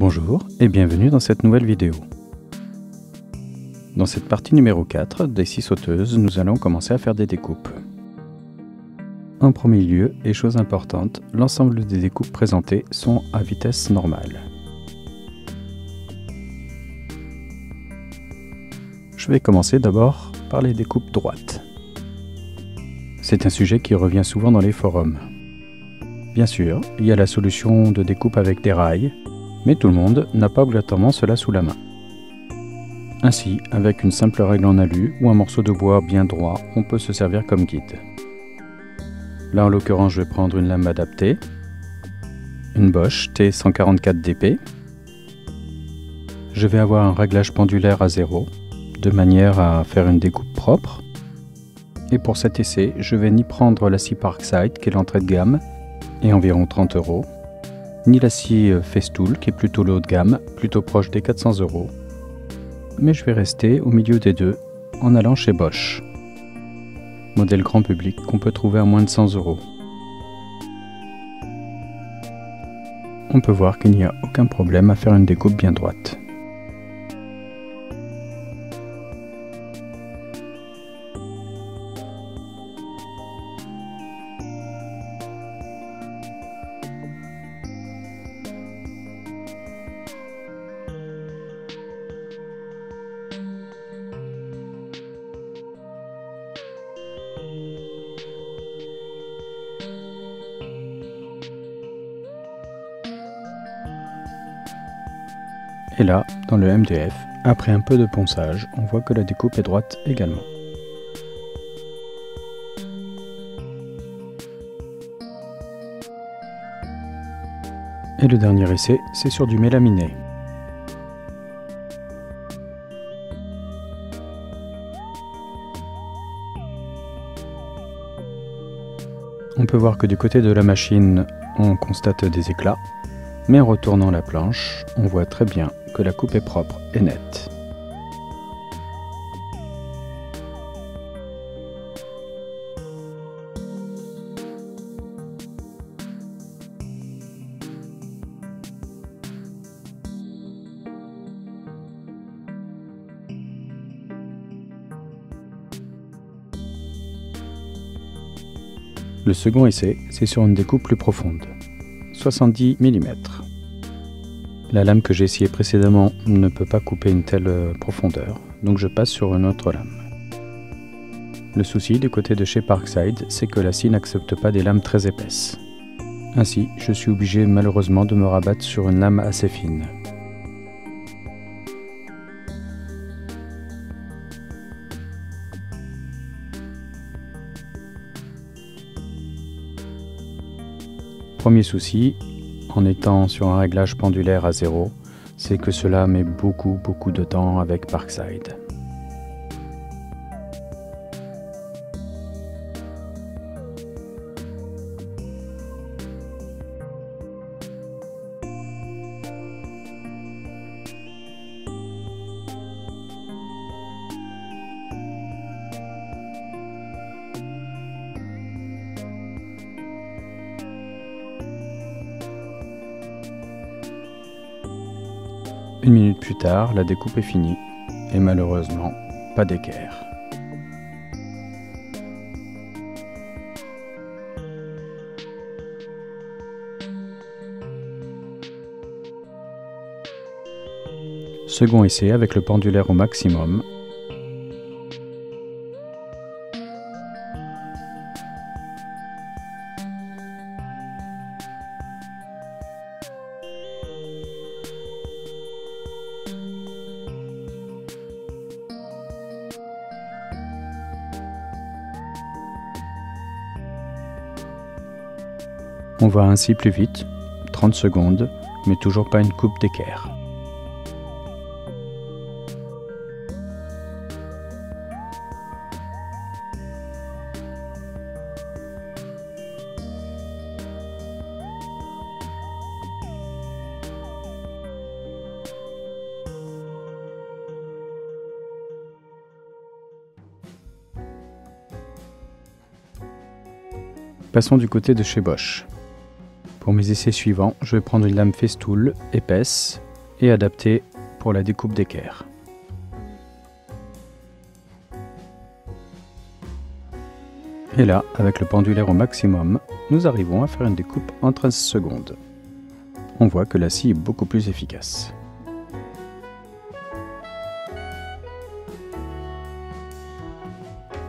Bonjour et bienvenue dans cette nouvelle vidéo. Dans cette partie numéro 4 des scies sauteuses, nous allons commencer à faire des découpes. En premier lieu, et chose importante, l'ensemble des découpes présentées sont à vitesse normale. Je vais commencer d'abord par les découpes droites. C'est un sujet qui revient souvent dans les forums. Bien sûr, il y a la solution de découpe avec des rails, mais tout le monde n'a pas obligatoirement cela sous la main. Ainsi, avec une simple règle en alu ou un morceau de bois bien droit, on peut se servir comme guide. Là en l'occurrence, je vais prendre une lame adaptée, une Bosch T144 DP. Je vais avoir un réglage pendulaire à 0, de manière à faire une découpe propre. Et pour cet essai, je vais ni prendre la scie Parkside, qui est l'entrée de gamme, et environ 30 €, ni la scie Festool, qui est plutôt le haut de gamme, plutôt proche des 400 €. Mais je vais rester au milieu des deux, en allant chez Bosch. Modèle grand public qu'on peut trouver à moins de 100 €. On peut voir qu'il n'y a aucun problème à faire une découpe bien droite. Et là, dans le MDF, après un peu de ponçage, on voit que la découpe est droite également. Et le dernier essai, c'est sur du mélaminé. On peut voir que du côté de la machine, on constate des éclats, mais en retournant la planche, on voit très bien que la coupe est propre et nette. Le second essai, c'est sur une découpe plus profonde, 70 mm. La lame que j'ai essayée précédemment ne peut pas couper une telle profondeur, donc je passe sur une autre lame. Le souci du côté de chez Parkside, c'est que la scie n'accepte pas des lames très épaisses. Ainsi, je suis obligé malheureusement de me rabattre sur une lame assez fine. Premier souci, en étant sur un réglage pendulaire à 0, c'est que cela met beaucoup de temps avec Parkside. Une minute plus tard, la découpe est finie, et malheureusement, pas d'équerre. Second essai avec le pendulaire au maximum. On va ainsi plus vite, 30 secondes, mais toujours pas une coupe d'équerre. Passons du côté de chez Bosch. Pour mes essais suivants, je vais prendre une lame Festool épaisse et adapté pour la découpe d'équerre. Et là, avec le pendulaire au maximum, nous arrivons à faire une découpe en 13 secondes. On voit que la scie est beaucoup plus efficace.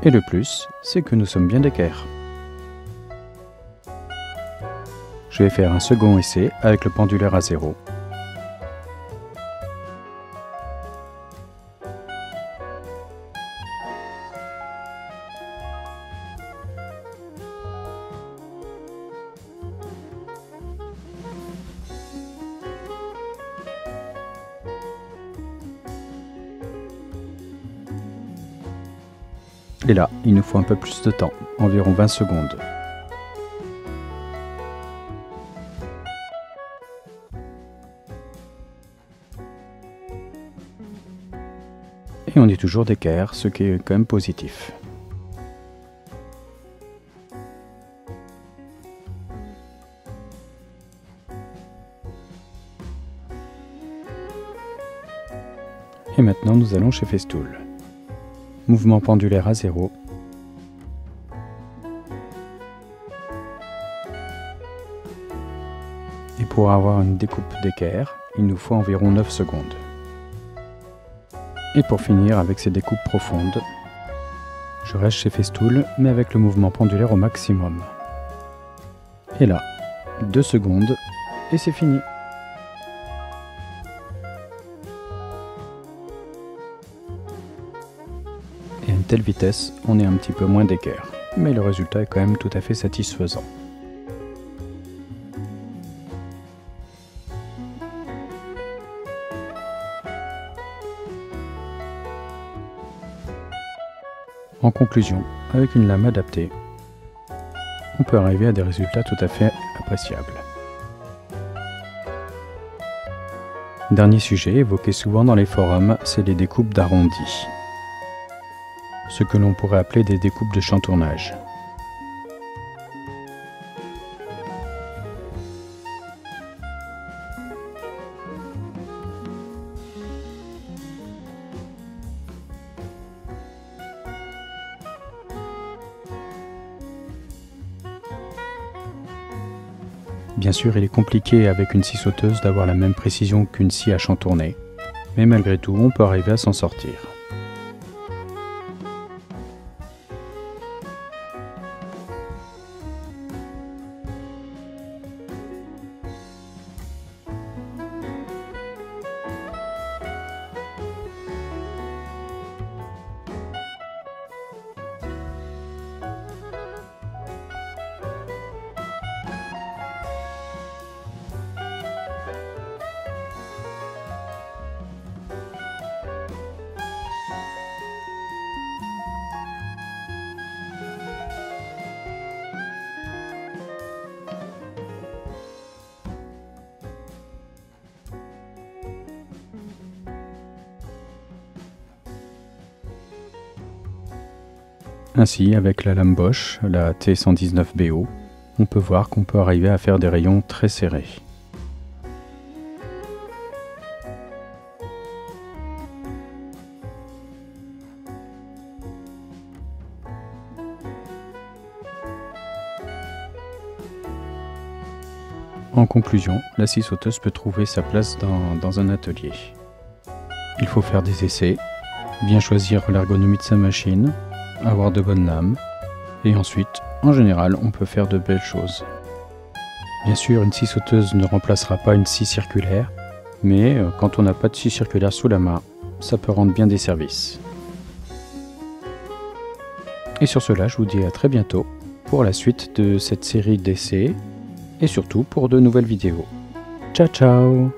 Et le plus, c'est que nous sommes bien d'équerre. Je vais faire un second essai avec le pendulaire à 0. Et là, il nous faut un peu plus de temps, environ 20 secondes. Et on est toujours d'équerre, ce qui est quand même positif. Et maintenant, nous allons chez Festool. Mouvement pendulaire à 0. Et pour avoir une découpe d'équerre, il nous faut environ 9 secondes. Et pour finir avec ces découpes profondes, je reste chez Festool, mais avec le mouvement pendulaire au maximum. Et là, 2 secondes, et c'est fini. Et à une telle vitesse, on est un petit peu moins d'équerre, mais le résultat est quand même tout à fait satisfaisant. En conclusion, avec une lame adaptée, on peut arriver à des résultats tout à fait appréciables. Dernier sujet évoqué souvent dans les forums, c'est les découpes d'arrondis. Ce que l'on pourrait appeler des découpes de chantournage. Bien sûr, il est compliqué avec une scie sauteuse d'avoir la même précision qu'une scie à chantourner, mais malgré tout, on peut arriver à s'en sortir. Ainsi, avec la lame Bosch, la T119BO, on peut voir qu'on peut arriver à faire des rayons très serrés. En conclusion, la scie sauteuse peut trouver sa place dans un atelier. Il faut faire des essais, bien choisir l'ergonomie de sa machine, avoir de bonnes lames, et ensuite, en général, on peut faire de belles choses. Bien sûr, une scie sauteuse ne remplacera pas une scie circulaire, mais quand on n'a pas de scie circulaire sous la main, ça peut rendre bien des services. Et sur cela, je vous dis à très bientôt pour la suite de cette série d'essais, et surtout pour de nouvelles vidéos. Ciao ciao!